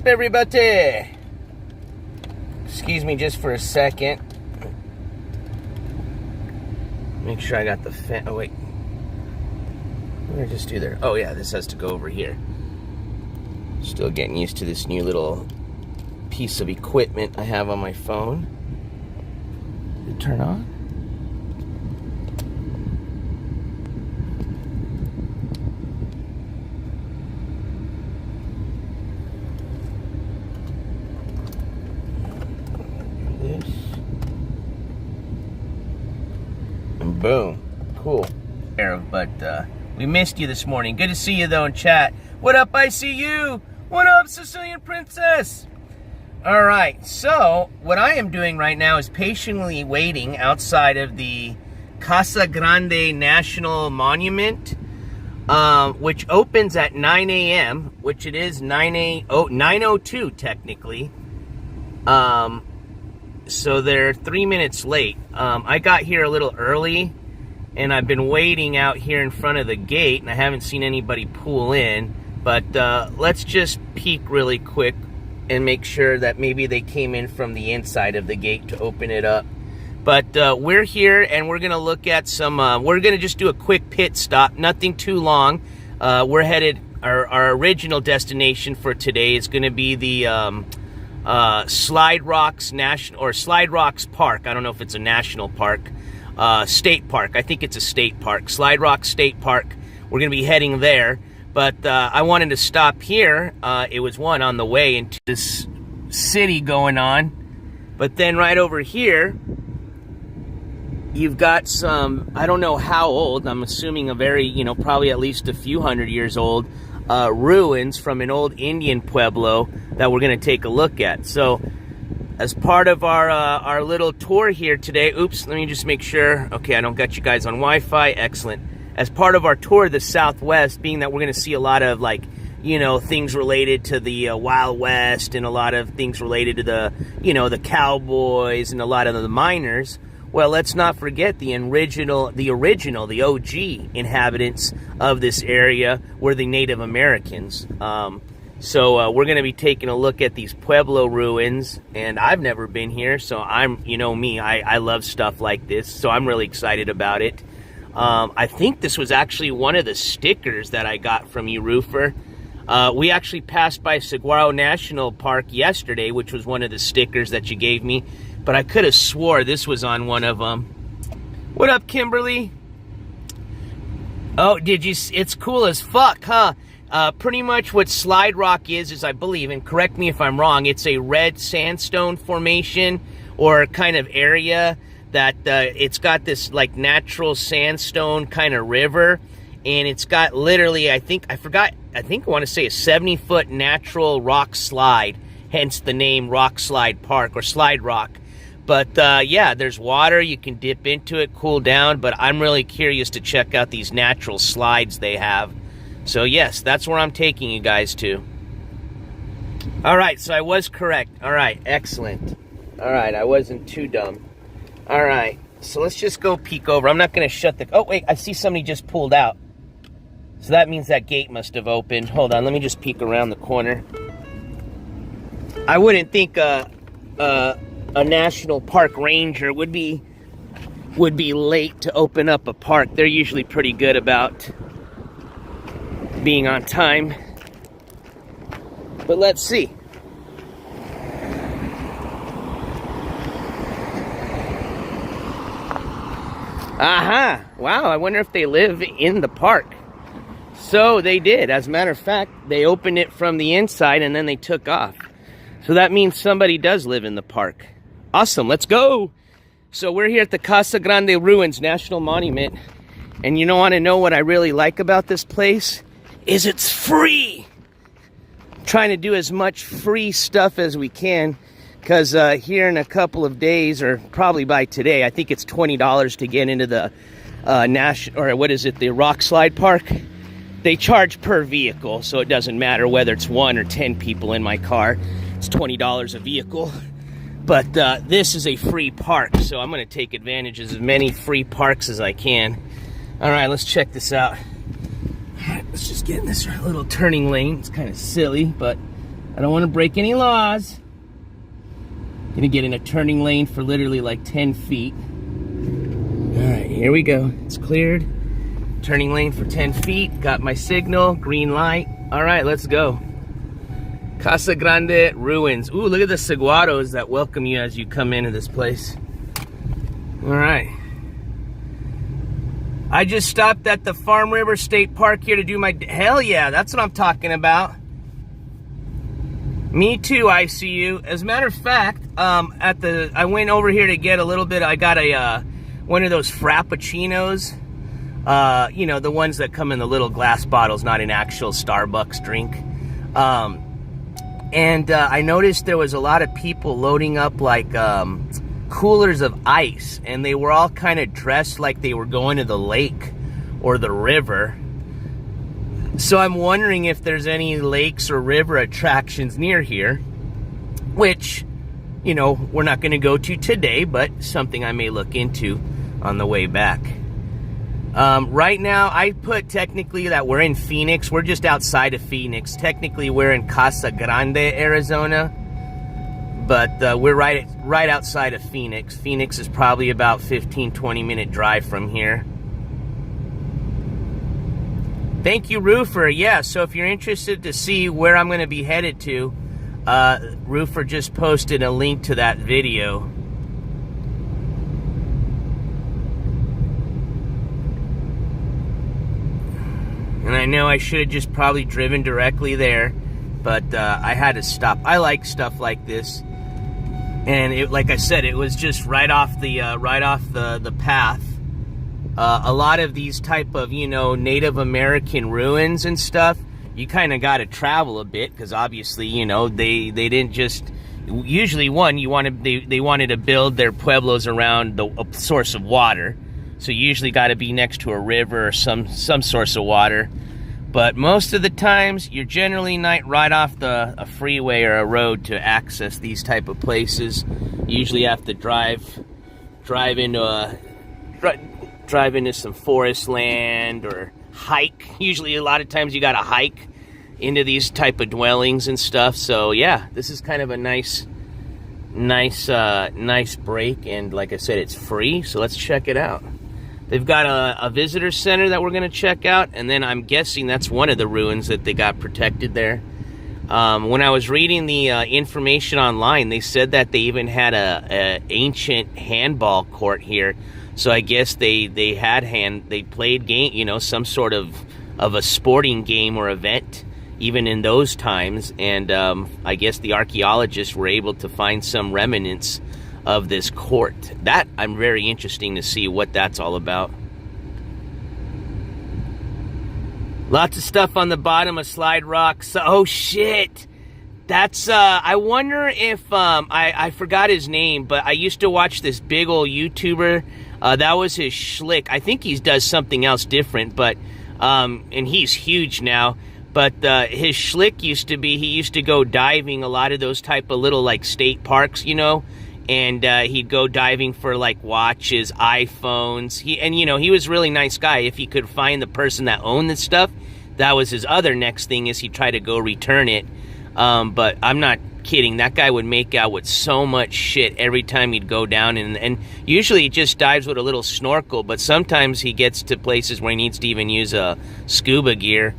everybody? Excuse me just for a second. Make sure I got the fan. Oh, wait. What did I just do there? Oh, yeah, this has to go over here. Still getting used to this new little piece of equipment I have on my phone. Did it turn on? Boom. Cool. But we missed you this morning. Good to see you, though, in chat. What up, I see you? What up, Sicilian Princess? All right, so what I am doing right now is patiently waiting outside of the Casa Grande National Monument, which opens at 9 a.m., which it is 9:02 technically. So they're 3 minutes late. I got here a little early, and I've been waiting out here in front of the gate, and I haven't seen anybody pull in. But let's just peek really quick and make sure that maybe they came in from the inside of the gate to open it up. But we're here, and we're going to look at some... we're going to just do a quick pit stop, nothing too long. We're headed... Our original destination for today is going to be the... Slide Rocks Park. I don't know if it's a national park. State park. I think it's a state park. Slide Rocks State Park. We're going to be heading there. But I wanted to stop here. It was one on the way into this city going on. But then right over here, you've got some, I don't know how old, I'm assuming a very, probably at least a few hundred years old, ruins from an old Indian pueblo that we're going to take a look at. So as part of our little tour here today, oops, let me just make sure. Okay, I don't got you guys on Wi-Fi. Excellent. As part of our tour of the Southwest, being that we're going to see a lot of things related to the Wild West and a lot of things related to the, the cowboys and a lot of the miners. Well, let's not forget the OG inhabitants of this area were the Native Americans. So we're going to be taking a look at these Pueblo ruins, and I've never been here, so I'm, me, I love stuff like this, so I'm really excited about it. I think this was actually one of the stickers that I got from you, Roofer. We actually passed by Saguaro National Park yesterday, which was one of the stickers that you gave me. But I could have swore this was on one of them. What up, Kimberly? Oh, did you? It's cool as fuck, huh? Pretty much what Slide Rock is I believe, and correct me if I'm wrong, it's a red sandstone formation or kind of area that it's got this like natural sandstone kind of river, and it's got literally, I want to say a 70-foot natural rock slide, hence the name Rock Slide Park or Slide Rock. But yeah, there's water, you can dip into it, cool down, but I'm really curious to check out these natural slides they have. So yes, that's where I'm taking you guys to. Alright, so I was correct. Alright, excellent. Alright, I wasn't too dumb. Alright, so let's just go peek over. I'm not going to shut the... Oh, wait, I see somebody just pulled out. So that means that gate must have opened. Hold on, let me just peek around the corner. I wouldn't think a national park ranger would be late to open up a park. They're usually pretty good about being on time. But let's see. Aha! Wow, I wonder if they live in the park. So they did. As a matter of fact, they opened it from the inside and then they took off. So that means somebody does live in the park. Awesome, let's go! So we're here at the Casa Grande Ruins National Monument. And you want to know what I really like about this place? Is it's free! I'm trying to do as much free stuff as we can. Because here in a couple of days, or probably by today, I think it's $20 to get into the the Rock Slide Park. They charge per vehicle, so it doesn't matter whether it's 1 or 10 people in my car. It's $20 a vehicle. But this is a free park, so I'm going to take advantage of as many free parks as I can. All right, let's check this out. All right, let's just get in this little turning lane. It's kind of silly, but I don't want to break any laws. Gonna get in a turning lane for literally like 10 feet. All right, here we go. It's cleared. Turning lane for 10 feet. Got my signal, green light. All right, let's go. Casa Grande ruins. Ooh, look at the saguaros that welcome you as you come into this place. All right. I just stopped at the Farm River State Park here to do my... Hell yeah, that's what I'm talking about. Me too, ICU. As a matter of fact, I went over here to get a little bit... I got a one of those frappuccinos. You know, the ones that come in the little glass bottles, not an actual Starbucks drink. And I noticed there was a lot of people loading up like coolers of ice, and they were all kind of dressed like they were going to the lake or the river. So I'm wondering if there's any lakes or river attractions near here, which, you know, we're not going to go to today, but something I may look into on the way back. Right now, I put technically that we're in Phoenix. We're just outside of Phoenix. Technically, we're in Casa Grande, Arizona. But we're right outside of Phoenix. Phoenix is probably about 15-20 minute drive from here. Thank you, Roofer. Yeah, so if you're interested to see where I'm going to be headed to, Roofer just posted a link to that video. And I know I should have just probably driven directly there, but I had to stop. I like stuff like this. And it, like I said, it was just right off the path. A lot of these type of, you know, Native American ruins and stuff, you kind of got to travel a bit, because obviously, you know, they didn't just... Usually, they wanted to build their pueblos around a source of water. So you usually got to be next to a river or some source of water. But most of the times, you're generally not right off a freeway or a road to access these type of places. You usually have to drive into some forest land or hike. Usually, a lot of times, you got to hike into these type of dwellings and stuff. So yeah, this is kind of a nice break. And like I said, it's free. So let's check it out. They've got a visitor center that we're going to check out, and then I'm guessing that's one of the ruins that they got protected there. When I was reading the information online, they said that they even had a ancient handball court here. So I guess they played game, you know, some sort of a sporting game or event even in those times. And I guess the archaeologists were able to find some remnants of this court. That I'm very interesting to see what that's all about. Lots of stuff on the bottom of Slide Rock. So, oh shit, that's I wonder if I forgot his name, but I used to watch this big old YouTuber. That was his Schlick. I think he does something else different, but and he's huge now. But his Schlick used to be, he used to go diving a lot of those type of little like state parks, you know. And he'd go diving for like watches, iPhones. He was a really nice guy. If he could find the person that owned this stuff, that was his other next thing, is he'd try to go return it. But I'm not kidding. That guy would make out with so much shit every time he'd go down. And usually he just dives with a little snorkel. But sometimes he gets to places where he needs to even use a scuba gear.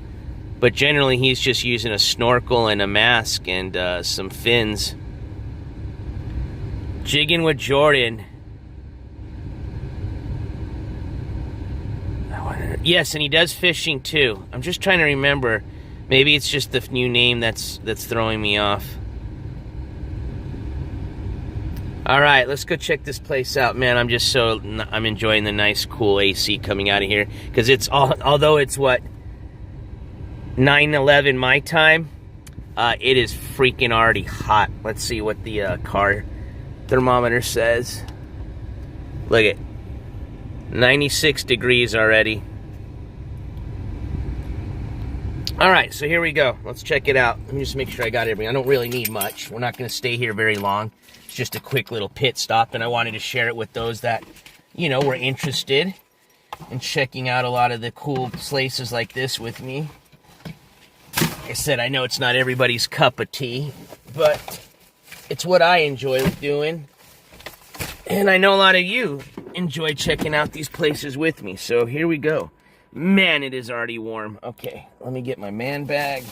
But generally he's just using a snorkel and a mask and some fins. Jigging with Jordan. Yes, and he does fishing too. I'm just trying to remember. Maybe it's just the new name that's throwing me off. All right, let's go check this place out, man. I'm enjoying the nice, cool AC coming out of here, because although it's what 9:11 my time, it is freaking already hot. Let's see what the car thermometer says. Look at 96 degrees already. All right, so here we go. Let's check it out. Let me just make sure I got everything. I don't really need much. We're not going to stay here very long. It's just a quick little pit stop, and I wanted to share it with those that, you know, were interested in checking out a lot of the cool places like this with me. I said, I know it's not everybody's cup of tea, but it's what I enjoy doing. And I know a lot of you enjoy checking out these places with me. So here we go. Man, it is already warm. Okay, let me get my man bag.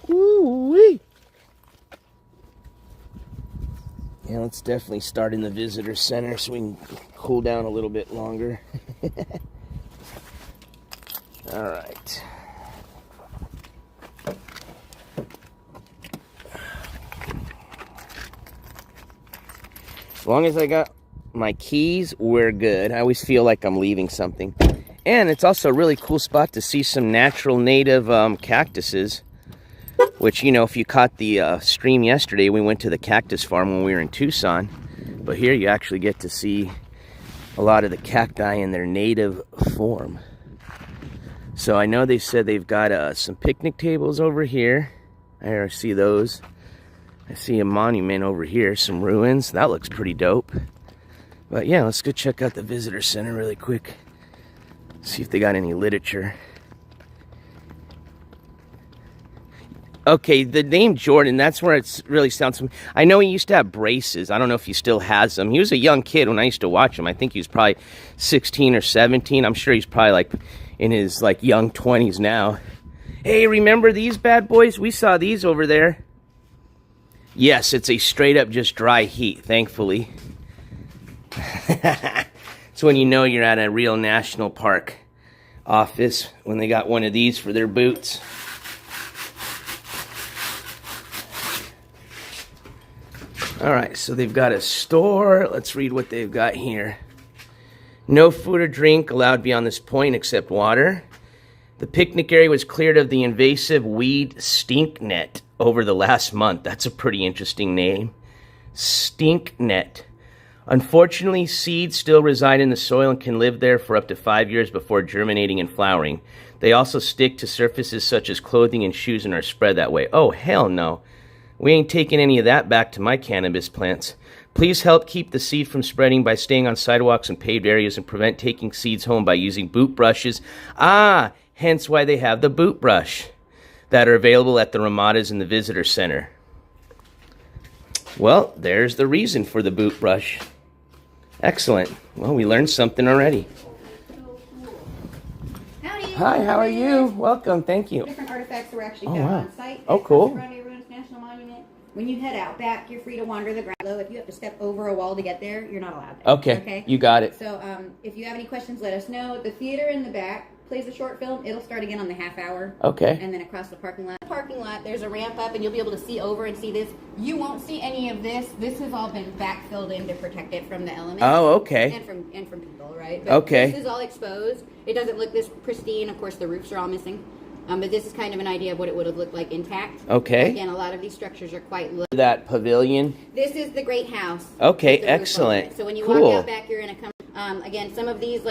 Woo-wee. Yeah, let's definitely start in the visitor center so we can cool down a little bit longer. All right. As long as I got my keys, we're good. I always feel like I'm leaving something. And it's also a really cool spot to see some natural native cactuses. Which, you know, if you caught the stream yesterday, we went to the cactus farm when we were in Tucson. But here you actually get to see a lot of the cacti in their native form. So I know they said they've got some picnic tables over here. I see those. I see a monument over here, some ruins. That looks pretty dope. But yeah, let's go check out the visitor center really quick. See if they got any literature. Okay, the name Jordan, that's where it really sounds familiar. I know he used to have braces. I don't know if he still has them. He was a young kid when I used to watch him. I think he was probably 16 or 17. I'm sure he's probably like in his like young 20s now. Hey, remember these bad boys? We saw these over there. Yes, it's a straight up just dry heat, thankfully. It's when you know you're at a real national park office when they got one of these for their boots. All right, so they've got a store. Let's read what they've got here. No food or drink allowed beyond this point except water. The picnic area was cleared of the invasive weed stink net over the last month. That's a pretty interesting name. Stink net. Unfortunately, seeds still reside in the soil and can live there for up to 5 years before germinating and flowering. They also stick to surfaces such as clothing and shoes and are spread that way. Oh, hell no. We ain't taking any of that back to my cannabis plants. Please help keep the seed from spreading by staying on sidewalks and paved areas and prevent taking seeds home by using boot brushes. Ah, hence why they have the boot brush that are available at the Ramadas in the visitor center. Well, there's the reason for the boot brush. Excellent. Well, we learned something already. Howdy. Hi, how are you? Welcome, thank you. Different artifacts were actually found on site. Oh, cool. Casa Grande National Monument. When you head out back, you're free to wander the ground below. If you have to step over a wall to get there, you're not allowed there. Okay, you got it. So if you have any questions, let us know. The theater in the back plays a short film. It'll start again on the half hour. Okay. And then across the parking lot. There's a ramp up, and you'll be able to see over and see this. You won't see any of this. This has all been backfilled in to protect it from the elements. Oh, okay. And from people, right? But okay. This is all exposed. It doesn't look this pristine. Of course, the roofs are all missing. But this is kind of an idea of what it would have looked like intact. Okay. Again, a lot of these structures are quite low. That pavilion. This is the great house. Okay, excellent. So when you cool. walk out back, you're in a again, some of these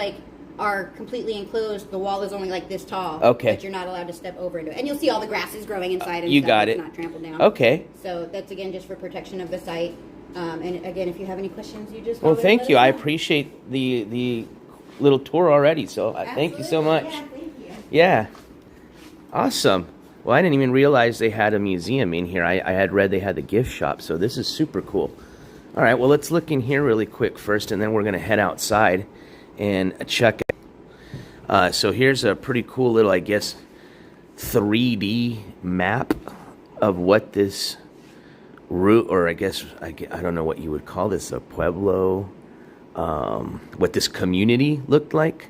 are completely enclosed. The wall is only like this tall. Okay. But you're not allowed to step over into it. And you'll see all the grasses growing inside and you stuff. got It's it. not trampled down. Okay. So that's again just for protection of the site. And again, if you have any questions, you just well, thank you. I appreciate the little tour already. So thank you so much. Yeah, thank you. Yeah. Awesome. Well, I didn't even realize they had a museum in here. I had read they had the gift shop, so this is super cool. All right, well, let's look in here really quick first, and then we're going to head outside and check it. So here's a pretty cool little, I guess, 3D map of what this route, or I guess, I don't know what you would call this, a pueblo, what this community looked like.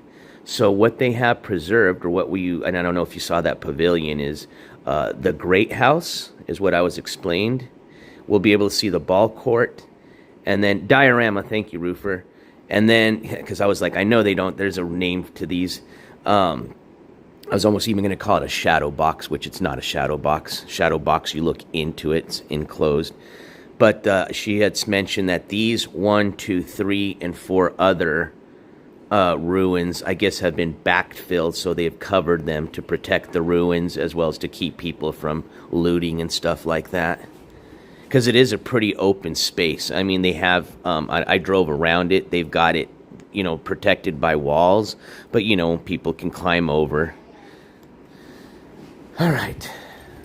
So what they have preserved, or what and I don't know if you saw that pavilion, is the Great House, is what I was explained. We'll be able to see the ball court, and then diorama, thank you, Roofer. And then, because I was like, I know they don't, there's a name to these. I was almost even going to call it a shadow box, which it's not a shadow box. Shadow box, you look into it, it's enclosed. But she had mentioned that these 1, 2, 3, and 4 other ruins, I guess, have been backfilled, so they've covered them to protect the ruins as well as to keep people from looting and stuff like that. Because it is a pretty open space. I mean, they have, I drove around it. They've got it, you know, protected by walls, but, you know, people can climb over. All right,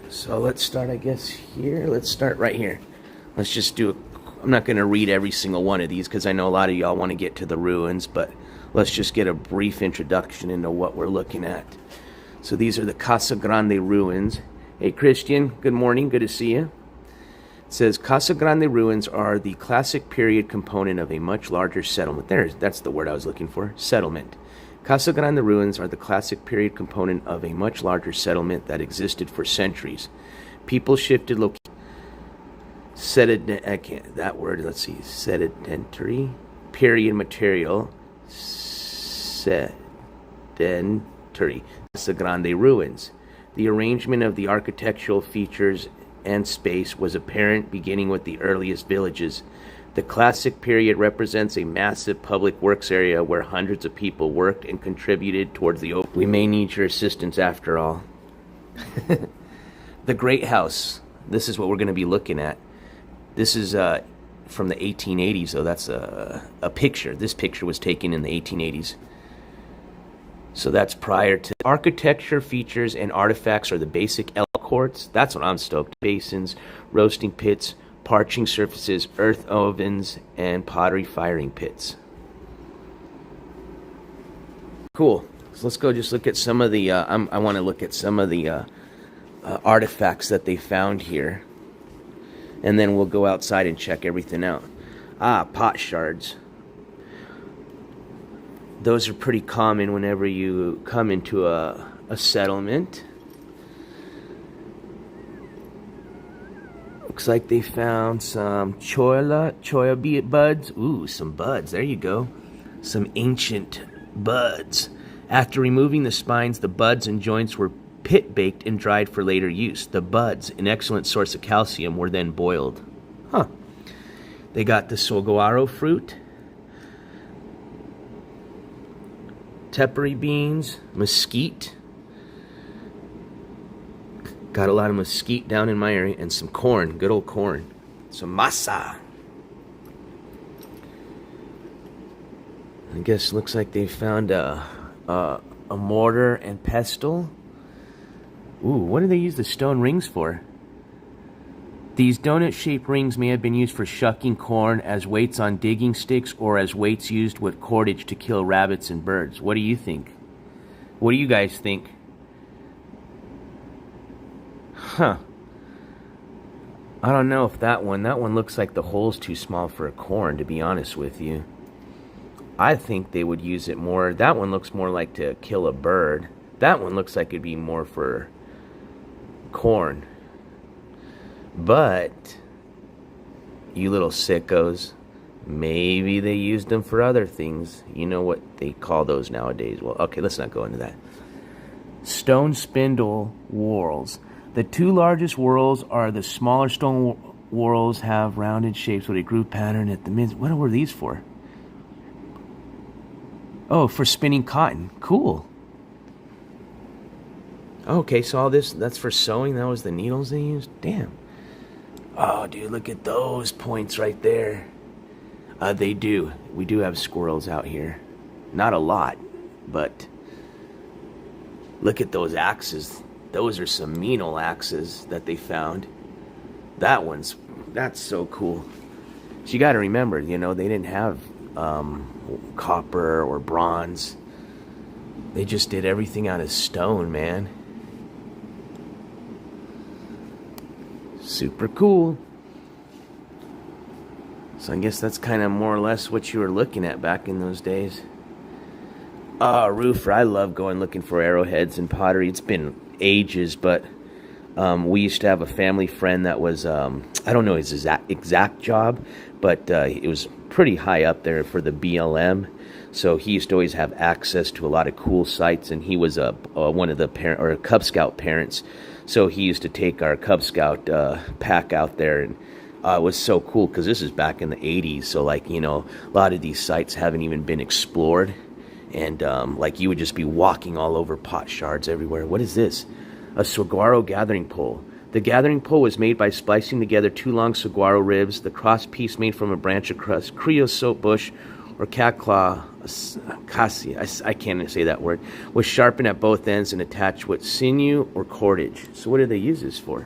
so let's start, I guess, here. Let's start right here. Let's just do I'm not going to read every single one of these because I know a lot of y'all want to get to the ruins, but let's just get a brief introduction into what we're looking at. So these are the Casa Grande ruins. Hey, Christian, good morning. Good to see you. It says, Casa Grande ruins are the classic period component of a much larger settlement. That's the word I was looking for, settlement. Casa Grande ruins are the classic period component of a much larger settlement that existed for centuries. People shifted location. Sedentary period material. Sedentary. Casa Grande ruins. The arrangement of the architectural features and space was apparent beginning with the earliest villages. The classic period represents a massive public works area where hundreds of people worked and contributed towards the open. We may need your assistance after all. The Great House. This is what we're going to be looking at. This is from the 1880s, though. That's a picture. This picture was taken in the 1880s. So that's prior to. Architecture features and artifacts are the basic NJCourts. That's what I'm stoked. Basins, roasting pits, parching surfaces, earth ovens, and pottery firing pits. Cool. So let's go just look at some of the, I want to look at some of the artifacts that they found here. And then we'll go outside and check everything out. Pot shards. Those are pretty common whenever you come into a settlement. Looks like they found some cholla buds. Ooh, some buds. There you go. Some ancient buds. After removing the spines, the buds and joints were pit-baked and dried for later use. The buds, an excellent source of calcium, were then boiled. Huh. They got the saguaro fruit, tepary beans, mesquite. Got a lot of mesquite down in my area, and some corn, good old corn. Some masa. I guess looks like they found a mortar and pestle. Ooh, what do they use the stone rings for? These donut-shaped rings may have been used for shucking corn, as weights on digging sticks, or as weights used with cordage to kill rabbits and birds. What do you think? What do you guys think? Huh. I don't know if that one looks like the hole's too small for a corn, to be honest with you. I think they would use it more. That one looks more like to kill a bird. That one looks like it'd be more for corn. But you little sickos, maybe they used them for other things. You know what they call those nowadays. Well, okay, let's not go into that. Stone spindle whorls. The two largest whorls are the smaller stone whorls have rounded shapes with a groove pattern at the mid. What were these for? Oh, for spinning cotton. Cool. Okay, so all this, that's for sewing. That was the needles they used? Damn. Oh, dude, look at those points right there. They do. We do have squirrels out here. Not a lot, but look at those axes. Those are some mean old axes that they found. That's so cool. So you got to remember, you know, they didn't have copper or bronze. They just did everything out of stone, man. Super cool. So I guess that's kind of more or less what you were looking at back in those days. Roofer, I love going looking for arrowheads and pottery. It's been ages, but we used to have a family friend that was, I don't know his exact job, but it was pretty high up there for the BLM. So he used to always have access to a lot of cool sites, and he was one of the Cub Scout parents. So he used to take our Cub Scout pack out there, and it was so cool because this is back in the 80s. So, like, you know, a lot of these sites haven't even been explored. And, like, you would just be walking all over pot shards everywhere. What is this? A saguaro gathering pole. The gathering pole was made by splicing together two long saguaro ribs, the cross piece made from a branch of creosote bush or cat claw, cassia, I can't say that word, was sharpened at both ends and attached with sinew or cordage. So what do they use this for?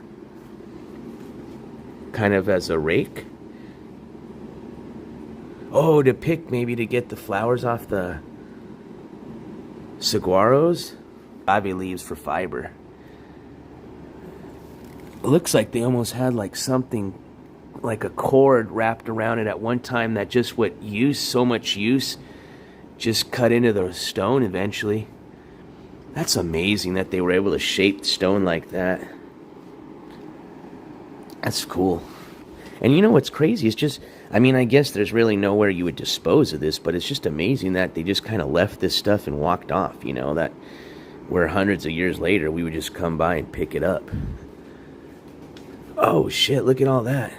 Kind of as a rake? Oh, to pick, maybe to get the flowers off the saguaros? Agave leaves for fiber. It looks like they almost had like something, like a cord wrapped around it at one time that just would use so much use, just cut into the stone eventually. That's amazing that they were able to shape stone like that. That's cool. And you know what's crazy? It's just, I mean, I guess there's really nowhere you would dispose of this, but it's just amazing that they just kind of left this stuff and walked off, you know, that where hundreds of years later we would just come by and pick it up. Oh shit, look at all that.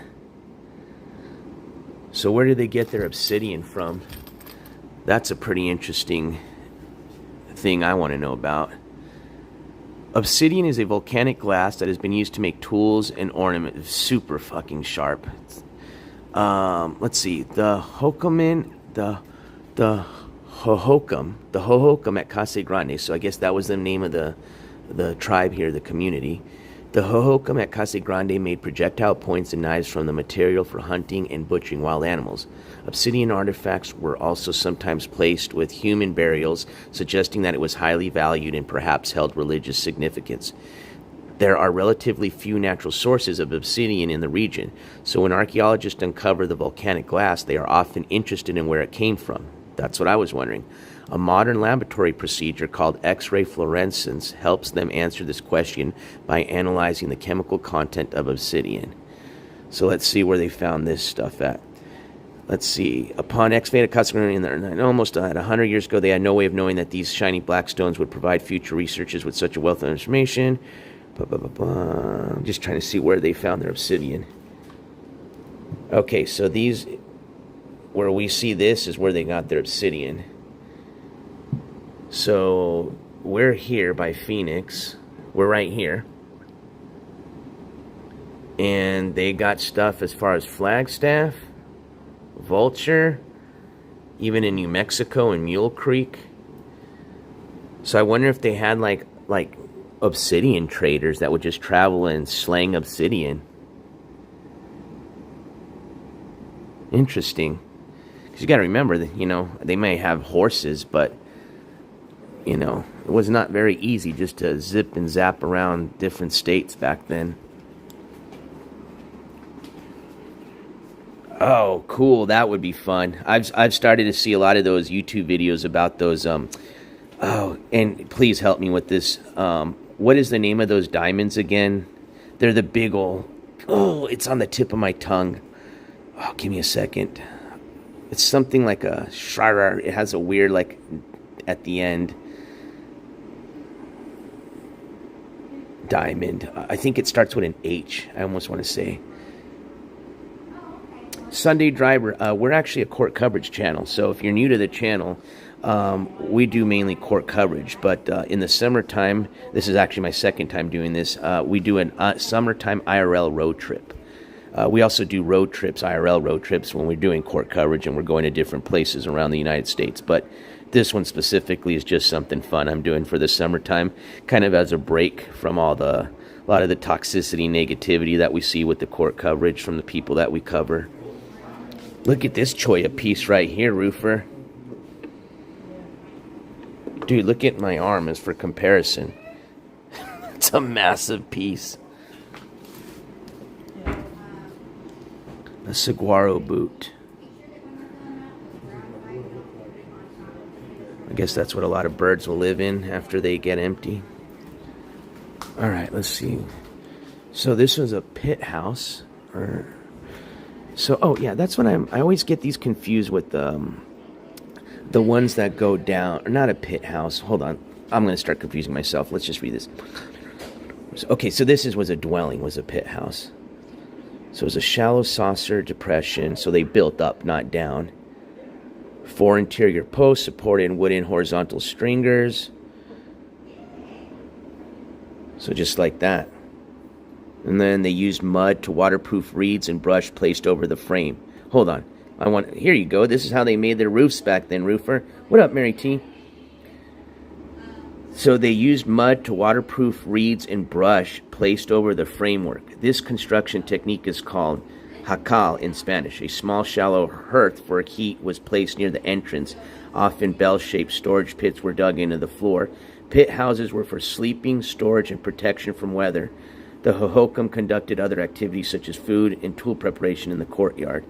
So where did they get their obsidian from? That's a pretty interesting thing I want to know about. Obsidian is a volcanic glass that has been used to make tools and ornaments. Super fucking sharp. Let's see. The Hohokam at Casa Grande. So I guess that was the name of the tribe here, the community. The Hohokam at Casa Grande made projectile points and knives from the material for hunting and butchering wild animals. Obsidian artifacts were also sometimes placed with human burials, suggesting that it was highly valued and perhaps held religious significance. There are relatively few natural sources of obsidian in the region, so when archaeologists uncover the volcanic glass, they are often interested in where it came from. That's what I was wondering. A modern laboratory procedure called X-ray fluorescence helps them answer this question by analyzing the chemical content of obsidian. So let's see where they found this stuff at. Let's see. Upon excavating at Casa Grande almost 100 years ago, they had no way of knowing that these shiny black stones would provide future researchers with such a wealth of information. I'm just trying to see where they found their obsidian. Okay, so these, where we see this is where they got their obsidian. So we're here by Phoenix. We're right here. And they got stuff as far as Flagstaff, Vulture, even in New Mexico and Mule Creek. So I wonder if they had like obsidian traders that would just travel and slang obsidian. Interesting. Because you got to remember that, you know, they may have horses, but you know, it was not very easy just to zip and zap around different states back then. Oh, cool. That would be fun. I've started to see a lot of those YouTube videos about those. Oh, and please help me with this. What is the name of those diamonds again? They're the big old. Oh, it's on the tip of my tongue. Oh, give me a second. It's something like a sharar. It has a weird, like, at the end. Diamond. I think it starts with an H. I almost want to say. Sunday Driver. We're actually a court coverage channel. So if you're new to the channel, we do mainly court coverage. But in the summertime, this is actually my second time doing this. We do a summertime IRL road trip. We also do road trips, IRL road trips, when we're doing court coverage and we're going to different places around the United States. But this one specifically is just something fun I'm doing for the summertime, kind of as a break from a lot of the toxicity, negativity that we see with the court coverage from the people that we cover. Look at this choya piece right here, Roofer. Dude, look at my arm as for comparison. It's a massive piece. A saguaro boot. I guess that's what a lot of birds will live in after they get empty. All right, let's see. So this was a pit house. Oh yeah, that's what I always get these confused with the ones that go down. Or not a pit house. Hold on. I'm going to start confusing myself. Let's just read this. Okay, so this was a dwelling, was a pit house. So it was a shallow saucer depression, so they built up, not down. 4 interior posts supported in wooden horizontal stringers. So just like that. And then they used mud to waterproof reeds and brush placed over the frame. Hold on. Here you go. This is how they made their roofs back then, roofer. What up, Mary T? So they used mud to waterproof reeds and brush placed over the framework. This construction technique is called jacal in Spanish. A small shallow hearth for heat was placed near the entrance. Often bell-shaped storage pits were dug into the floor. Pit houses were for sleeping, storage, and protection from weather. The Hohokam conducted other activities such as food and tool preparation in the courtyard.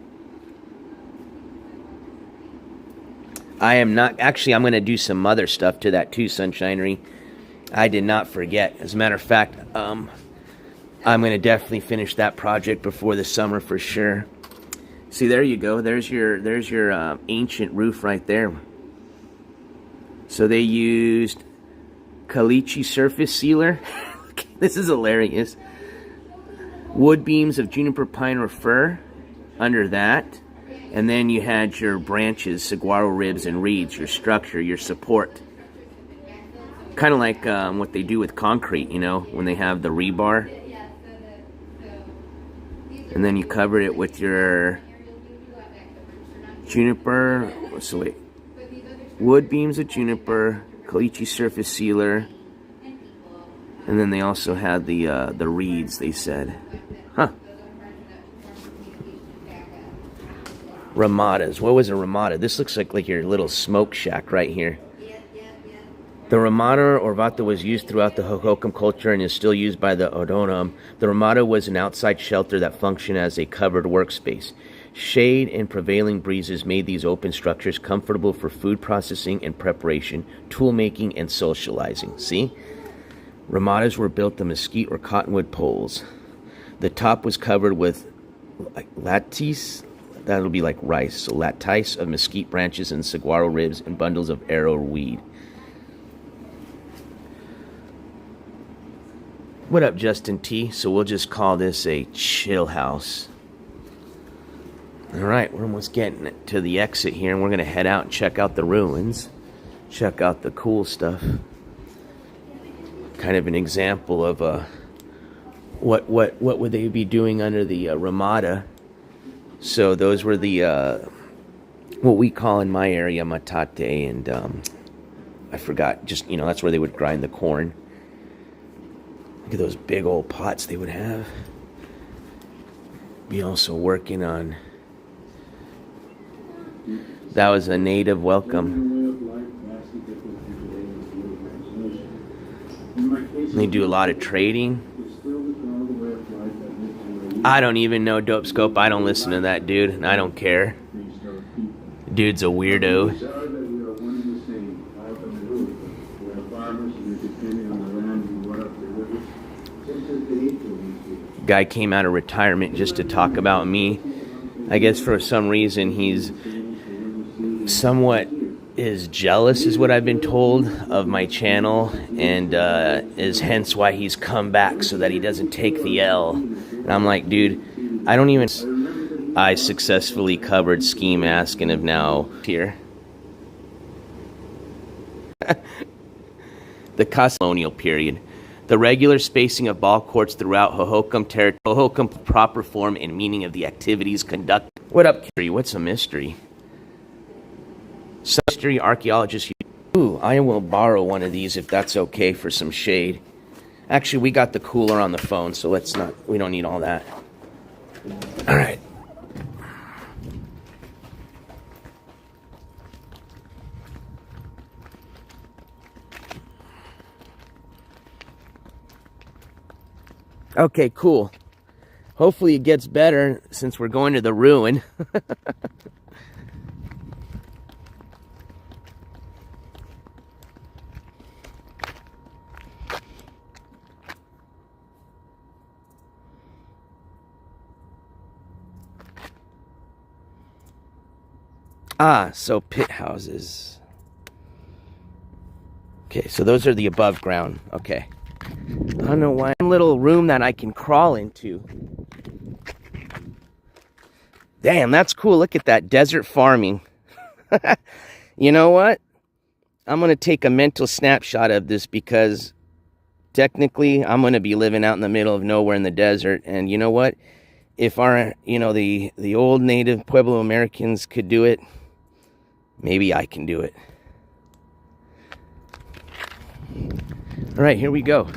I'm going to do some other stuff to that too, Sunshinery. I did not forget. As a matter of fact, I'm going to definitely finish that project before the summer for sure. See, there you go. There's your ancient roof right there. So they used caliche surface sealer. This is hilarious. Wood beams of juniper, pine, or fir under that. And then you had your branches, saguaro ribs, and reeds, your structure, your support. Kind of like what they do with concrete, you know, when they have the rebar. And then you covered it with your juniper, wood beams of juniper, caliche surface sealer. And then they also had the reeds, they said. Huh. Ramadas. What was a ramada? This looks like your little smoke shack right here. The ramada or vata was used throughout the Hohokam culture and is still used by the Odonam. The ramada was an outside shelter that functioned as a covered workspace. Shade and prevailing breezes made these open structures comfortable for food processing and preparation, tool making, and socializing. See? Ramadas were built of mesquite or cottonwood poles. The top was covered with lattice. That'll be like rice. So lattice of mesquite branches and saguaro ribs and bundles of arrowweed. What up, Justin T? So we'll just call this a chill house. Alright, we're almost getting to the exit here, and we're going to head out and check out the ruins. Check out the cool stuff. Kind of an example of what would they be doing under the Ramada. So those were the what we call in my area matate, and I forgot, just, you know, that's where they would grind the corn. Look at those big old pots they would have. Be also working on. That was a native welcome. They do a lot of trading. I don't even know Dope Scope. I don't listen to that dude, and I don't care. Dude's a weirdo. Guy came out of retirement just to talk about me. I guess for some reason he's somewhat is jealous, is what I've been told, of my channel, and is hence why he's come back, so that he doesn't take the L. And I'm like, dude, I successfully covered ski mask and have now here. The colonial period. The regular spacing of ball courts throughout Hohokam territory. Hohokam proper form and meaning of the activities conducted. What up, Kerry? What's a mystery? Some mystery archaeologists. Ooh, I will borrow one of these if that's okay for some shade. Actually, we got the cooler on the phone, so let's not. We don't need all that. All right. Okay, cool. Hopefully it gets better since we're going to the ruin. So pit houses. Okay, so those are the above ground. Okay. I don't know why. One little room that I can crawl into. Damn, that's cool. Look at that. Desert farming. You know what? I'm going to take a mental snapshot of this, because technically I'm going to be living out in the middle of nowhere in the desert. And you know what? if our, the old native Pueblo Americans could do it, maybe I can do it. All right, here we go.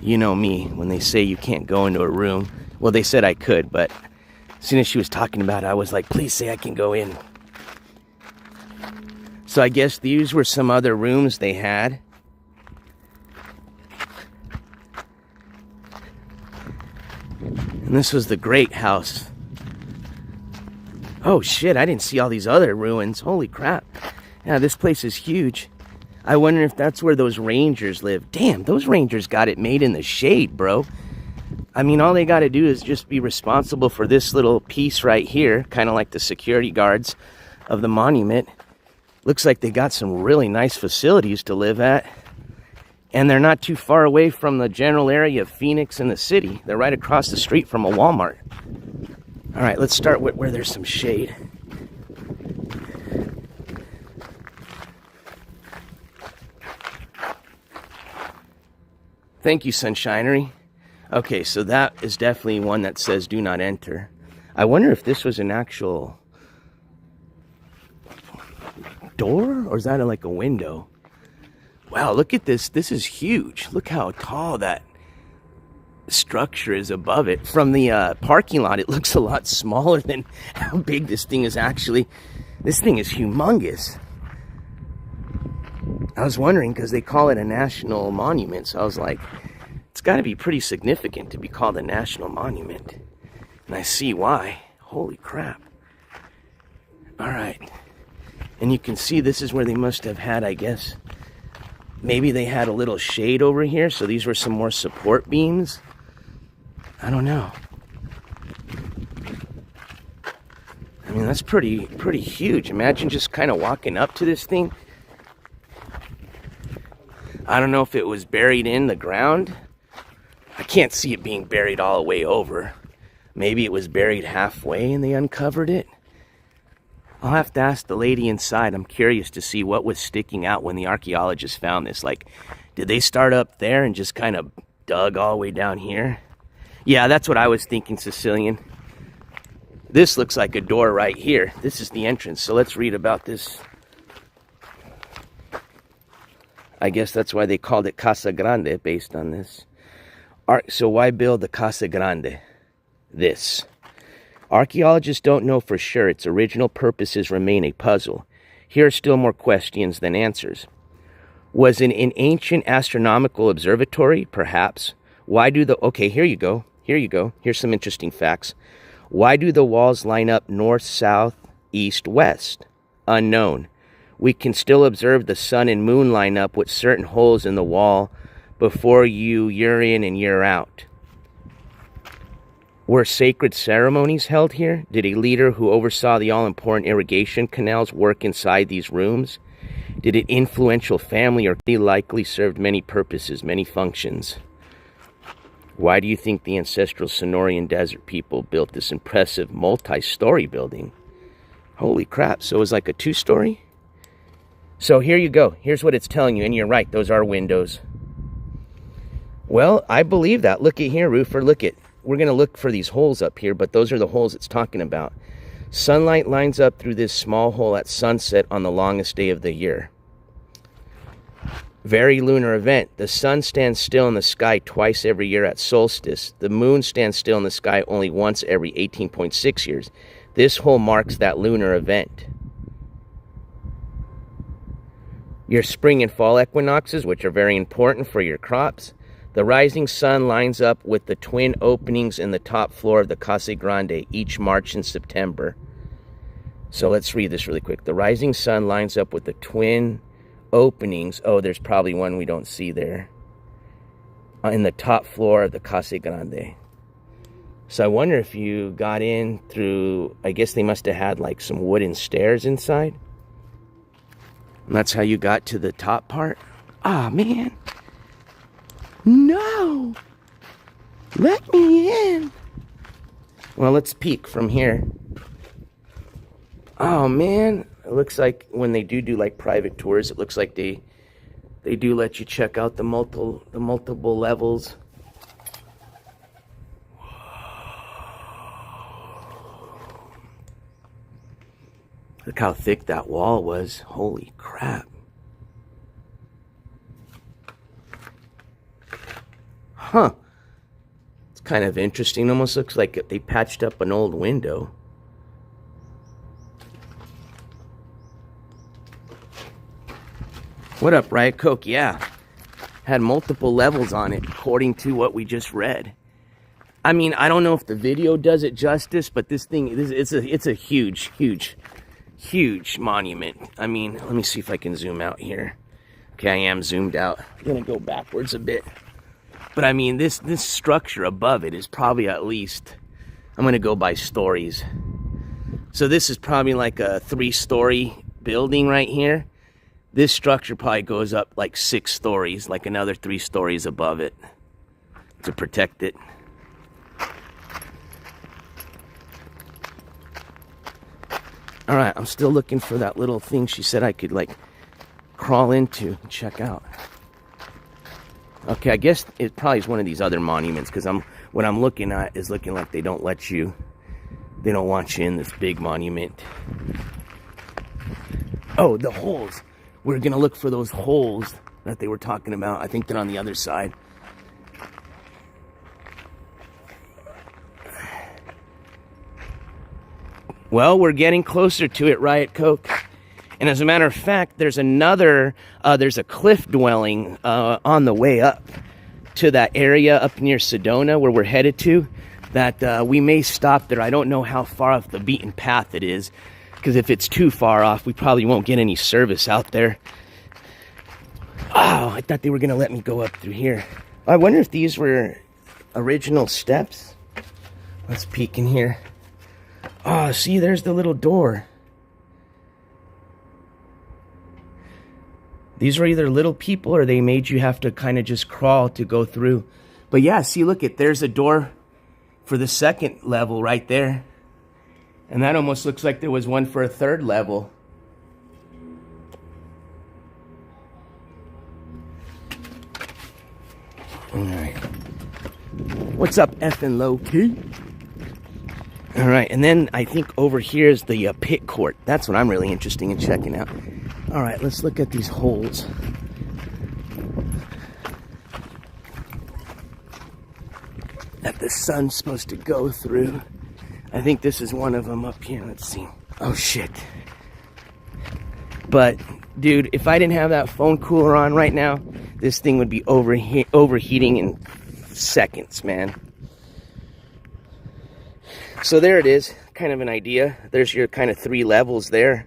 You know me, when they say you can't go into a room. Well, they said I could, but as soon as she was talking about it, I was like, please say I can go in. So I guess these were some other rooms they had. And this was the great house. Oh shit, I didn't see all these other ruins. Holy crap. Yeah, this place is huge. I wonder if that's where those rangers live. Damn, those rangers got it made in the shade, bro. I mean, all they got to do is just be responsible for this little piece right here, kind of like the security guards of the monument. Looks like they got some really nice facilities to live at. And they're not too far away from the general area of Phoenix and the city. They're right across the street from a Walmart. All right, let's start with where there's some shade. Thank you, Sunshinery. Okay, so that is definitely one that says do not enter. I wonder if this was an actual door, or is that like a window? Wow, look at this. This is huge. Look how tall that structure is above it. From the parking lot, it looks a lot smaller than how big this thing is actually. This thing is humongous. I was wondering, because they call it a national monument, so I was like, it's got to be pretty significant to be called a national monument. And I see why. Holy crap. All right. And you can see this is where they must have had, I guess, maybe they had a little shade over here, so these were some more support beams. I don't know. I mean, that's pretty huge. Imagine just kind of walking up to this thing. I don't know if it was buried in the ground. I can't see it being buried all the way over. Maybe it was buried halfway and they uncovered it. I'll have to ask the lady inside. I'm curious to see what was sticking out when the archaeologists found this. Like, did they start up there and just kind of dug all the way down here? Yeah, that's what I was thinking, Sicilian. This looks like a door right here. This is the entrance, so let's read about this. I guess that's why they called it Casa Grande, based on this. So why build the Casa Grande? This. Archaeologists don't know for sure. Its original purposes remain a puzzle. Here are still more questions than answers. Was it an ancient astronomical observatory? Perhaps. Why do the... Okay, here you go. Here's some interesting facts. Why do the walls line up north, south, east, west? Unknown. We can still observe the sun and moon line up with certain holes in the wall before year in and year out. Were sacred ceremonies held here? Did a leader who oversaw the all-important irrigation canals work inside these rooms? Did an influential family or likely served many purposes, many functions? Why do you think the ancestral Sonorian desert people built this impressive multi-story building? Holy crap, so it was like a two-story? So here you go. Here's what it's telling you. And you're right, those are windows. Well, I believe that. Look at here, roofer. Look at. We're going to look for these holes up here, but those are the holes it's talking about. Sunlight lines up through this small hole at sunset on the longest day of the year. Very lunar event. The sun stands still in the sky twice every year at solstice. The moon stands still in the sky only once every 18.6 years. This hole marks that lunar event. Your spring and fall equinoxes, which are very important for your crops. The rising sun lines up with the twin openings in the top floor of the Casa Grande each March and September. So let's read this really quick. The rising sun lines up with the twin openings. Oh, there's probably one we don't see there. In the top floor of the Casa Grande. So I wonder if you got in through, I guess they must have had like some wooden stairs inside. And that's how you got to the top part. Ah, man. No! Let me in! Well, let's peek from here. Oh, man. It looks like when they do like private tours, it looks like they They do let you check out the multiple levels. Look how thick that wall was. Holy crap. Huh. It's kind of interesting. Almost looks like they patched up an old window. What up, Riot Coke? Yeah. Had multiple levels on it, according to what we just read. I mean, I don't know if the video does it justice, but this thing, it's a huge, huge, huge monument. I mean, let me see if I can zoom out here. Okay, I am zoomed out. I'm gonna go backwards a bit. But I mean, this structure above it is probably at least, I'm gonna go by stories. So this is probably like a 3-story building right here. This structure probably goes up like 6 stories, like another 3 stories above it to protect it. All right, I'm still looking for that little thing she said I could like crawl into and check out. Okay, I guess it probably is one of these other monuments, because what I'm looking at is looking like they don't want you in this big monument. Oh, the holes. We're gonna look for those holes that they were talking about. I think they're on the other side. Well, we're getting closer to it, Riot Coke. And as a matter of fact, there's a cliff dwelling on the way up to that area up near Sedona where we're headed to, that we may stop there. I don't know how far off the beaten path it is, because if it's too far off, we probably won't get any service out there. Oh, I thought they were going to let me go up through here. I wonder if these were original steps. Let's peek in here. Oh, see, there's the little door. These were either little people or they made you have to kind of just crawl to go through. But yeah, see, look, there's a door for the 2nd level right there. And that almost looks like there was one for a 3rd level. All right. What's up, effing low key? All right, and then I think over here is the pit court. That's what I'm really interested in checking out. All right, let's look at these holes. That the sun's supposed to go through. I think this is one of them up here. Let's see. Oh, shit. But, dude, if I didn't have that phone cooler on right now, this thing would be overheating in seconds, man. So there it is, kind of an idea. There's your kind of 3 levels there.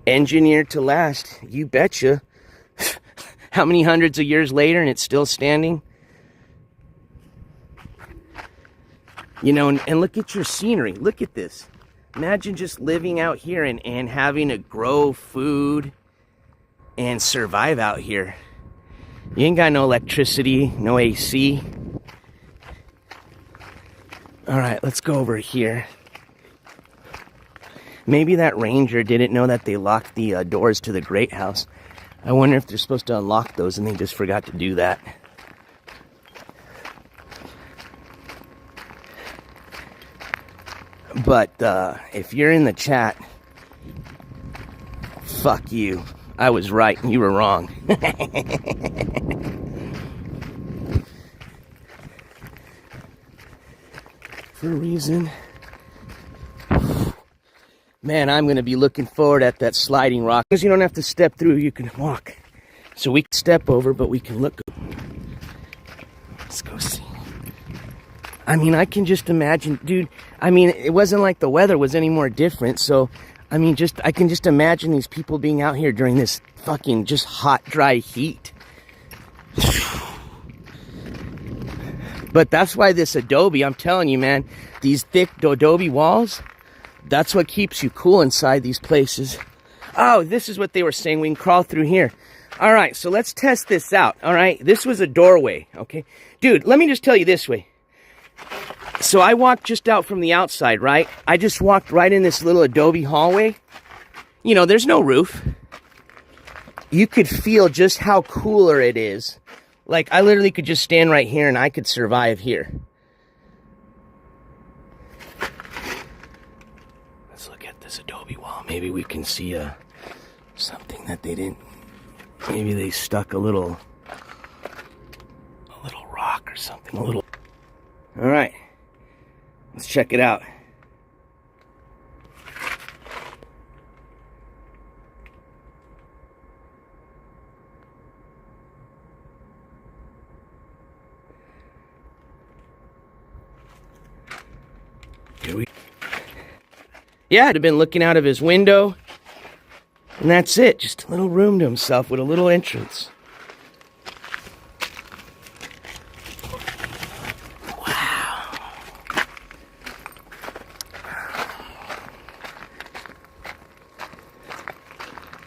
Engineered to last, you betcha. How many hundreds of years later and it's still standing? You know, and look at your scenery. Look at this. Imagine just living out here and having to grow food and survive out here. You ain't got no electricity, no AC. All right, let's go over here. Maybe that ranger didn't know that they locked the doors to the great house. I wonder if they're supposed to unlock those and they just forgot to do that. But if you're in the chat, fuck you. I was right and you were wrong. For a reason. Man, I'm going to be looking forward at that sliding rock. Because you don't have to step through, you can walk. So we can step over, but we can look. Let's go see. I mean, I can just imagine, dude. I mean, it wasn't like the weather was any more different. So, I mean, I can just imagine these people being out here during this fucking just hot, dry heat. But that's why this adobe, I'm telling you, man, these thick adobe walls, that's what keeps you cool inside these places. Oh, this is what they were saying. We can crawl through here. All right, so let's test this out. All right, this was a doorway, okay? Dude, let me just tell you this way. So I walked just out from the outside, right? I just walked right in this little adobe hallway. You know, there's no roof. you could feel just how cooler it is. Like, I literally could just stand right here and I could survive here. Let's look at this adobe wall. Maybe we can see something that they didn't. Maybe they stuck a little rock or something. All right, let's check it out. Yeah, I'd have been looking out of his window, and that's it. Just a little room to himself with a little entrance. Wow.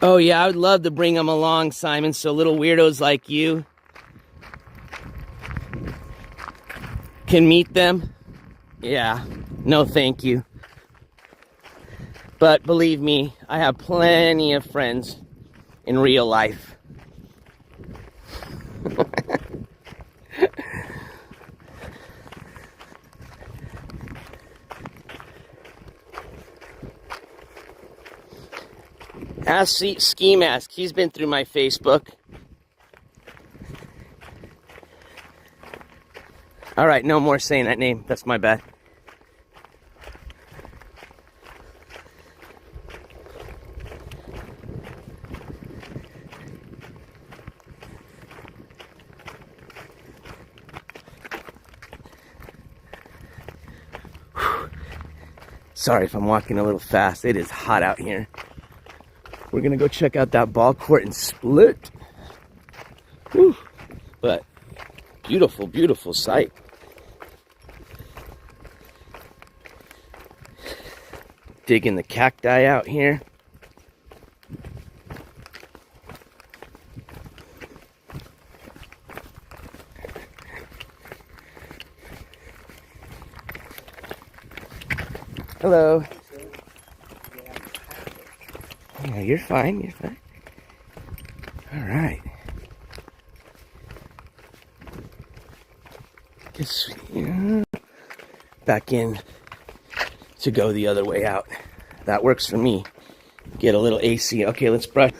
Oh yeah, I would love to bring them along, Simon, so little weirdos like you can meet them. Yeah, no thank you. But believe me, I have plenty of friends in real life. Ask Ski Mask. He's been through my Facebook. All right, no more saying that name. That's my bad. Sorry if I'm walking a little fast. It is hot out here. We're gonna go check out that ball court and split. Whew. But beautiful, beautiful sight. Digging the cacti out here. Hello. Yeah, you're fine, you're fine. All right. Guess, back in to go the other way out. That works for me. Get a little AC. Okay, let's brush.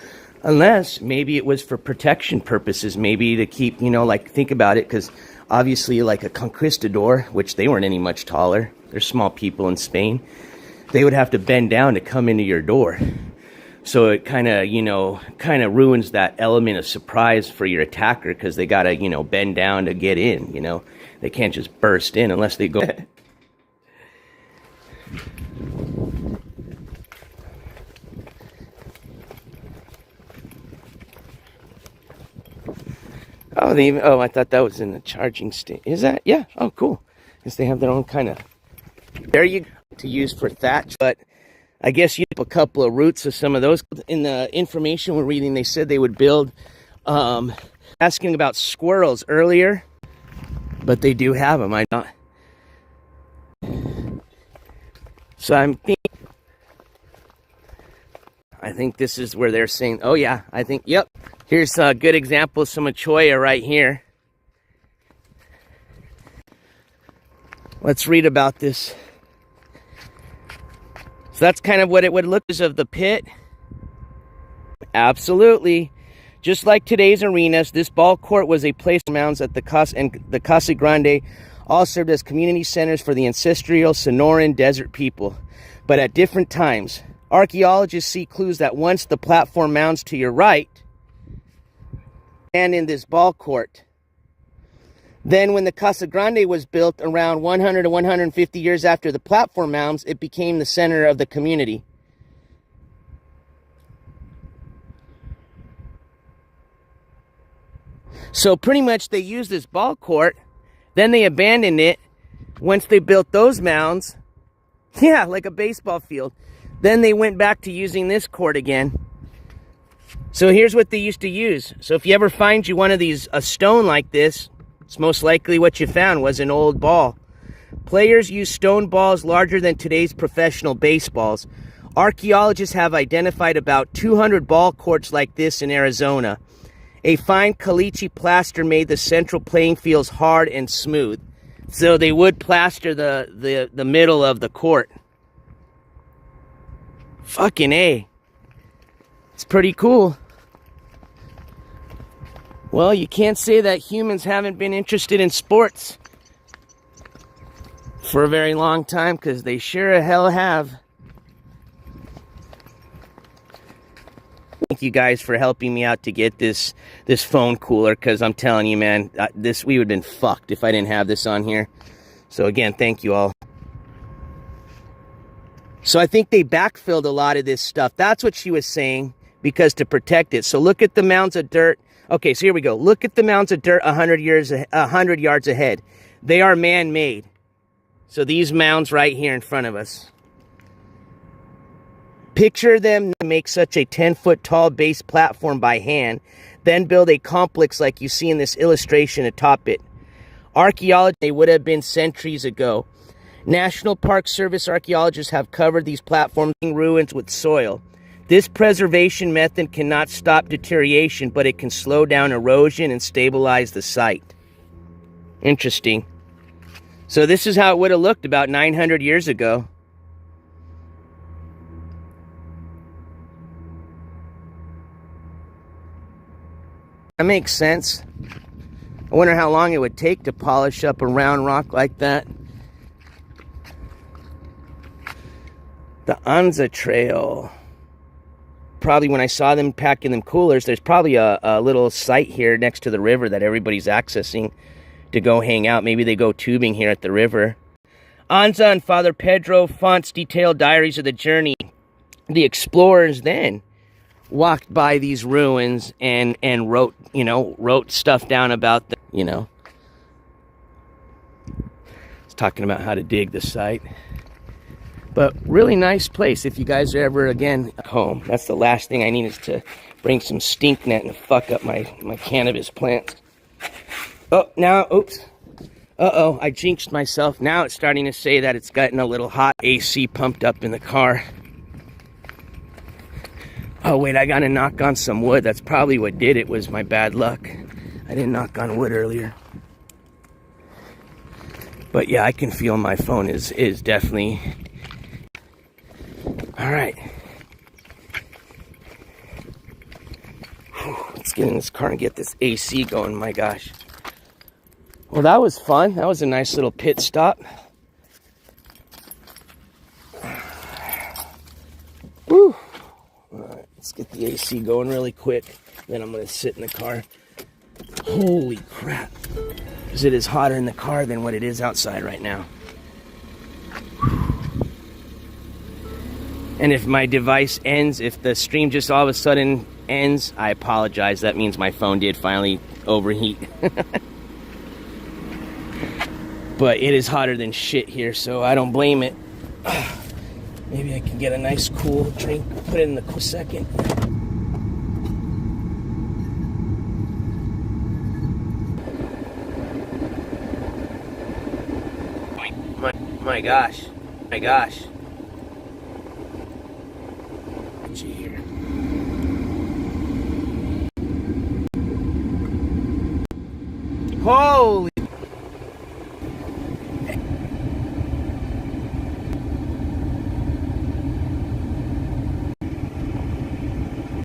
Unless maybe it was for protection purposes, maybe to keep, like, think about it, because obviously like a conquistador, which they weren't any much taller. They're small people in Spain. They would have to bend down to come into your door. So it kind of ruins that element of surprise for your attacker, because they got to, bend down to get in, They can't just burst in unless they go. Oh, I thought that was in the charging station. Is that? Yeah. Oh, cool. Guess they have their own kind of. There you go, to use for thatch, but I guess you have a couple of roots of some of those. In the information we're reading, they said they would build, asking about squirrels earlier, but they do have them. So I think this is where they're saying, oh yeah, yep. Here's a good example of some Achoya right here. Let's read about this. So that's kind of what it would look as of the pit. Absolutely. Just like today's arenas, this ball court was a place for mounds at the Casa Grande all served as community centers for the ancestral Sonoran desert people, but at different times. Archaeologists see clues that once the platform mounds to your right, and in this ball court. Then when the Casa Grande was built around 100 to 150 years after the platform mounds, it became the center of the community. So pretty much they used this ball court, then they abandoned it once they built those mounds. Yeah, like a baseball field. Then they went back to using this court again. So here's what they used to use. So if you ever find you one of these, a stone like this, it's most likely what you found was an old ball. Players use stone balls larger than today's professional baseballs. Archaeologists have identified about 200 ball courts like this in Arizona. A fine caliche plaster made the central playing fields hard and smooth. So they would plaster the middle of the court. Fucking A. It's pretty cool. Well, you can't say that humans haven't been interested in sports for a very long time, because they sure as hell have. Thank you guys for helping me out to get this phone cooler, because I'm telling you, man, we would have been fucked if I didn't have this on here. So again, thank you all. So I think they backfilled a lot of this stuff. That's what she was saying, because to protect it. So look at the mounds of dirt. Okay, so here we go. Look at the mounds of dirt 100 yards ahead. They are man-made. So these mounds right here in front of us. Picture them make such a 10-foot tall base platform by hand, then build a complex like you see in this illustration atop it. Archaeology, they would have been centuries ago. National Park Service archaeologists have covered these platforms in ruins with soil. This preservation method cannot stop deterioration, but it can slow down erosion and stabilize the site. Interesting. So this is how it would have looked about 900 years ago. That makes sense. I wonder how long it would take to polish up a round rock like that. The ancestral. Probably when I saw them packing them coolers, there's probably a little site here next to the river that everybody's accessing to go hang out. Maybe they go tubing here at the river. Anza and Father Pedro Font's detailed diaries of the journey. The explorers then walked by these ruins and wrote stuff down about the, it's talking about how to dig the site. But really nice place if you guys are ever again home. That's the last thing I need, is to bring some stink net and fuck up my cannabis plants. Oh, now, oops. Uh-oh, I jinxed myself. Now it's starting to say that it's gotten a little hot. AC pumped up in the car. Oh, wait, I gotta knock on some wood. That's probably what did it, was my bad luck. I didn't knock on wood earlier. But yeah, I can feel my phone is definitely... Alright. Let's get in this car and get this AC going, my gosh. Well, that was fun. That was a nice little pit stop. Woo! Alright, let's get the AC going really quick. Then I'm going to sit in the car. Holy crap. Because it is hotter in the car than what it is outside right now. And if my device ends, if the stream just all of a sudden ends, I apologize. That means my phone did finally overheat. But it is hotter than shit here, so I don't blame it. Maybe I can get a nice cool drink, put it in the second. My gosh. My gosh. Look at you here. Holy